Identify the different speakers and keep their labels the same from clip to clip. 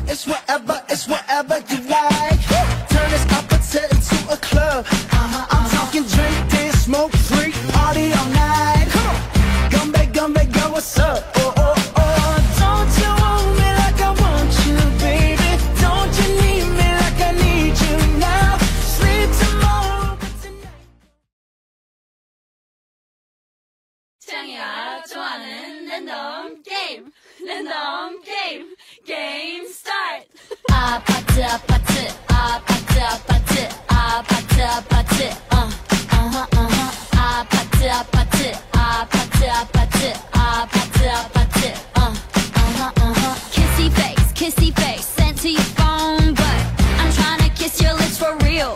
Speaker 1: it's whatever you like. Turn this opposite into a club. I'm talking drink, dance, smoke, freak, party all night. Come on, come back, girl, what's up? Oh, oh, oh, don't you want me like I want you, baby? Don't you need me like I need you now? Sleep tomorrow, but tonight.
Speaker 2: 창이가 좋아하는 랜덤 게임, 랜덤 게임, 게임 스타트. 아파트 아파트 아파트 아파트 아파트 아파트 아파트 아파트 아파트 아파트 아파트 아파트 kissy face sent to your phone but I'm trying to kiss your lips for real.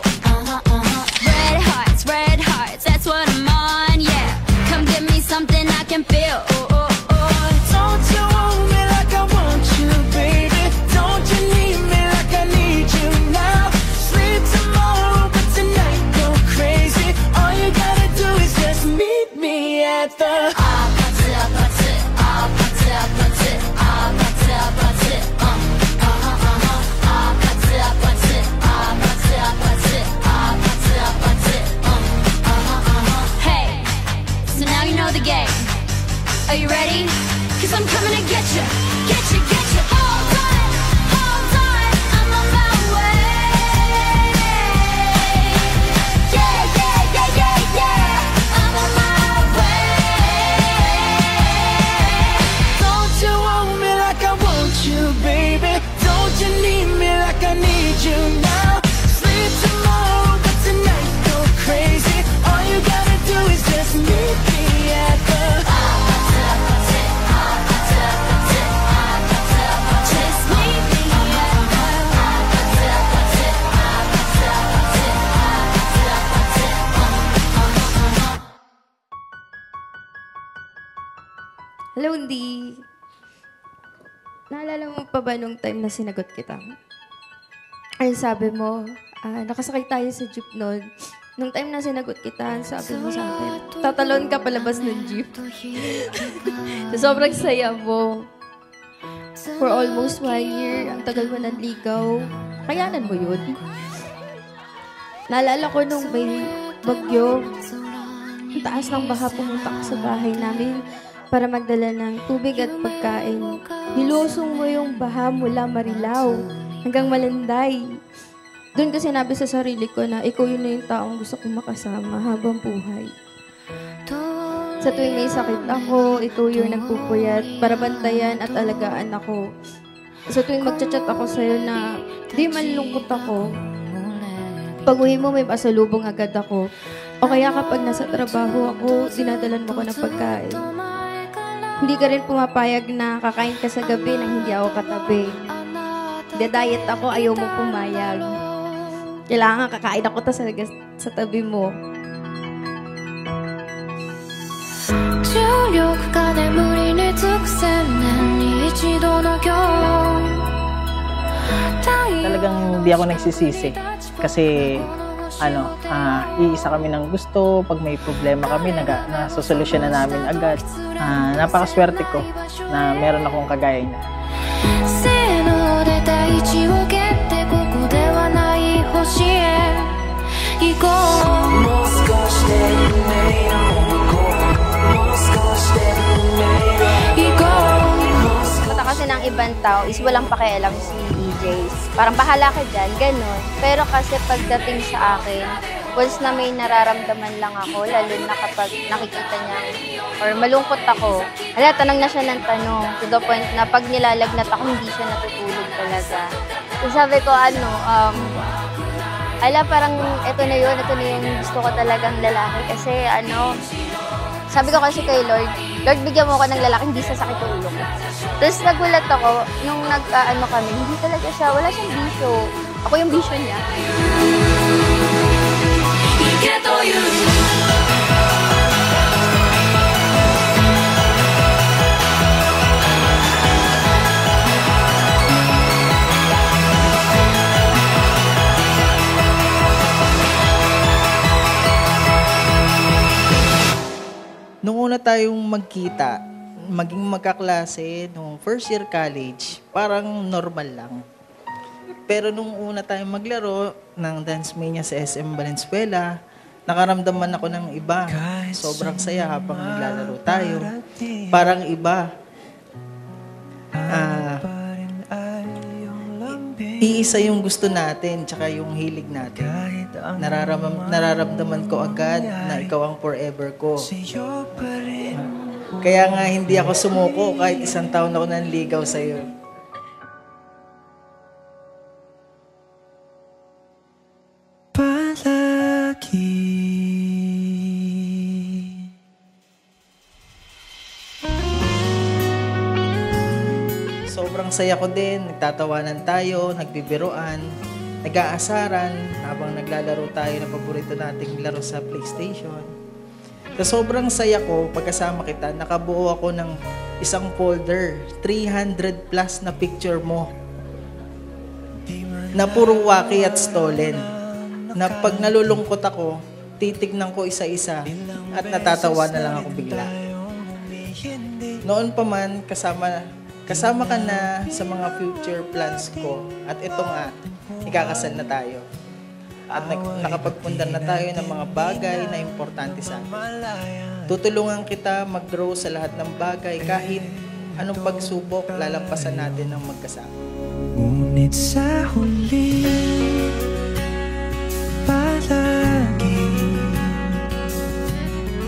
Speaker 2: Red hearts, that's what I'm on, yeah. Come give me something I can feel. Oh, oh, oh.
Speaker 1: Don't you want me like I want you, baby? Don't you need me like I need you now? Sleep tomorrow, but tonight go crazy. All you gotta do is just meet me at the
Speaker 2: 아파트 아파트 아파트 아파트 아파트 아파트 아파트 아파트 아파트 아파트 아파트 Hey, so now you know the game. Are you ready? Cause I'm coming to get you, get you, get you. Hold on, I'm on my way. Yeah, yeah, yeah, yeah, yeah, I'm on my way.
Speaker 1: Don't you want me like I want you, baby? Don't you need me like I need you now? Sleep tomorrow, but tonight go crazy. All you gotta do is just meet me at the
Speaker 2: Just meet me
Speaker 3: Hello, Hindi. Naalala mo pa ba nung time na sinagot kita? Ay, sabi mo, nakasakay tayo sa jeep noon. Nung time na sinagot kita, sabi mo sa akin, tatalon ka palabas ng jeep. So, sobrang saya mo. For almost 1 year, ang tagal mo nanligaw. Kayanan mo yun. Naalala ko nung may bagyo, ang taas ng baha, pumunta ka sa bahay namin para magdala ng tubig at pagkain. Nilusong mo yung baha mula Marilao hanggang Malanday. Doon ko sinabi sa sarili ko na ikaw yun na yung taong gusto kong makasama habang buhay. Sa tuwing may sakit ako, ikaw yung nagpupuyat para bantayan at alagaan ako. Sa tuwing magchat-chat ako sa'yo na di malungkot ako, pag-uwi mo may pasalubong agad ako. O kaya kapag nasa trabaho ako, dinadalan mo ko ng pagkain. Hindi ka rin pumapayag na kakain ka sa gabi nang hindi ako katabi. Diet ako, ayaw mo pumayag. Kailangan kakain ako sa tabi mo.
Speaker 4: Talagang hindi ako nagsisisi kasi iisa kami ng gusto. Pag may problema kami, nasosolusyon na namin agad. Napakaswerte ko na meron akong kagaya niya.
Speaker 5: Mata kasi ng ibang tao is walang pakialam si EJs. Parang bahala ka dyan, ganun. Pero kasi pagdating sa akin, once na may nararamdaman lang ako, lalo na kapag nakikita niya or malungkot ako, tanong na siya ng tanong to the point na pag nilalagnat ako, hindi siya natutulog talaga. So sabi ko, parang ito na yung gusto ko talagang lalaki kasi sabi ko kasi kay Lord, bigyan mo ko ng lalaki, hindi sasakit yung ulo ko. Tapos nagulat ako, nung kami, hindi talaga siya, wala siyang bisyo. Ako yung bisyo niya.
Speaker 4: Nung una tayong magkita, maging magkaklase nung first year college, parang normal lang. Pero nung una tayong maglaro ng Dance Mania sa SM Valenzuela, nakaramdaman ako ng iba. Sobrang saya habang naglalaro tayo. Parang iba. Iisa yung gusto natin, tsaka yung hilig natin. Nararamdaman ko agad na ikaw ang forever ko. Kaya nga hindi ako sumuko kahit 1 taon ako nanligaw sa'yo. Sobrang saya ko din, nagtatawanan tayo, nagbibiruan, nag-aasaran habang naglalaro tayo ng paborito nating laro sa PlayStation. Sa sobrang saya ko, pagkasama kita, nakabuo ako ng isang folder, 300 plus na picture mo, na puro waki at stolen. Na pag nalulungkot ako, titignan ko isa-isa at natatawa na lang ako bigla. Noon pa man, kasama ka na sa mga future plans ko at ito nga, ikakasal na tayo. At nakapagpundar na tayo ng mga bagay na importante sa atin. Tutulungan kita mag-grow sa lahat ng bagay kahit anong pagsubok lalampasan natin ng magkasama.
Speaker 1: Ngunit sa huli, palagi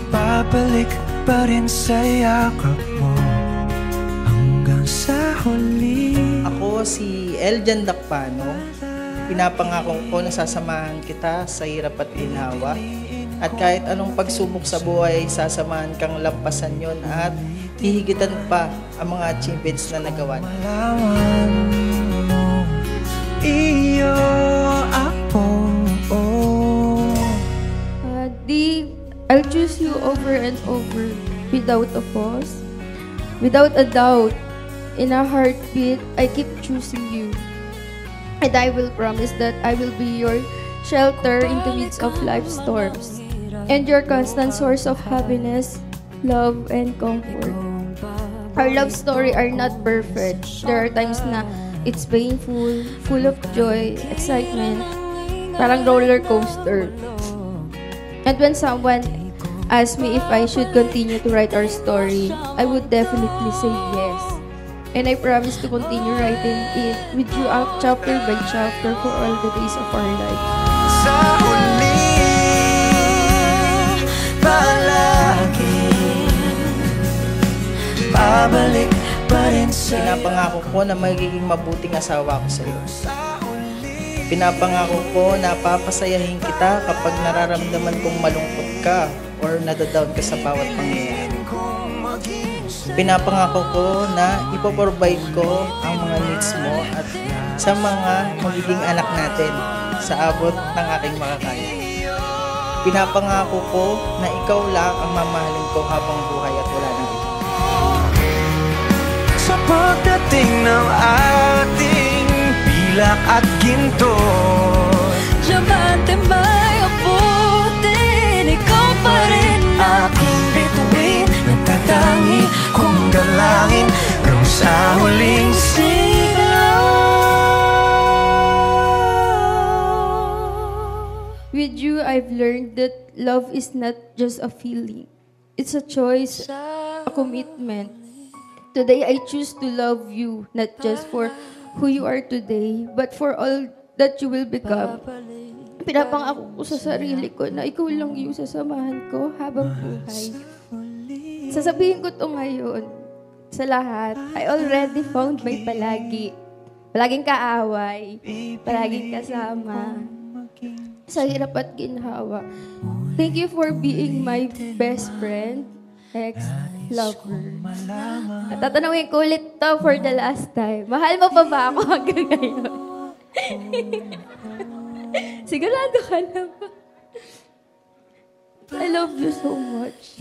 Speaker 1: babalik pa rin sa yakap mo hanggang sa huli.
Speaker 4: Ako si Eljan Dakpano. Pinapangako ko na sasamahan kita sa hirap at ginhawa. At kahit anong pagsubok sa buhay, sasamahan kang lampasan yon at hihigitan pa ang mga achievements na nagawa.
Speaker 1: Malaman mo, iyo ako.
Speaker 3: I'll choose you over and over without a pause, without a doubt. In a heartbeat, I keep choosing you. And I will promise that I will be your shelter in the midst of life's storms, and your constant source of happiness, love, and comfort. Our love story are not perfect. There are times na it's painful, full of joy, excitement, parang roller coaster. And when someone asks me if I should continue to write our story, I would definitely say yes. And I promise to continue writing it with you out chapter by chapter for all the days of our life.
Speaker 1: Sa huli, palagi babalik pa rin sa
Speaker 4: Pinapangako ko na magiging mabuting asawa ko sa iyo. Pinapangako ko na papasayahin kita kapag nararamdaman kong malungkot ka or nadadown ka sa bawat pangyayari. Pinapangako ko na ipoprovide ko ang mga needs mo at sa mga magiging anak natin sa abot ng aking makakaya. Pinapangako ko na ikaw lang ang mamahalin ko habang buhay at wala nang iba.
Speaker 1: sa pagdating ng ating pilak at ginto.
Speaker 2: Diamante may abutin, ikaw pa rin
Speaker 1: Aking bituin, nagtatangi kong dalangin hanggang sa huling sigaw.
Speaker 3: With you, I've learned that love is not just a feeling. It's a choice, a commitment. Today, I choose to love you, not just for who you are today, but for all that you will become. Pinapangako ko sa sarili ko na ikaw lang yung sasamahan ko habang buhay. Sasabihin ko to ngayon sa lahat. I already found my palagi. Palaging kaaway. Palaging kasama. Sa hirap at ginhawa. Thank you for being my best friend, ex-lover. At tatanungin ko ulit to for the last time. Mahal mo pa ba ako hanggang ngayon? Sigurado ka na ba? I love you so much.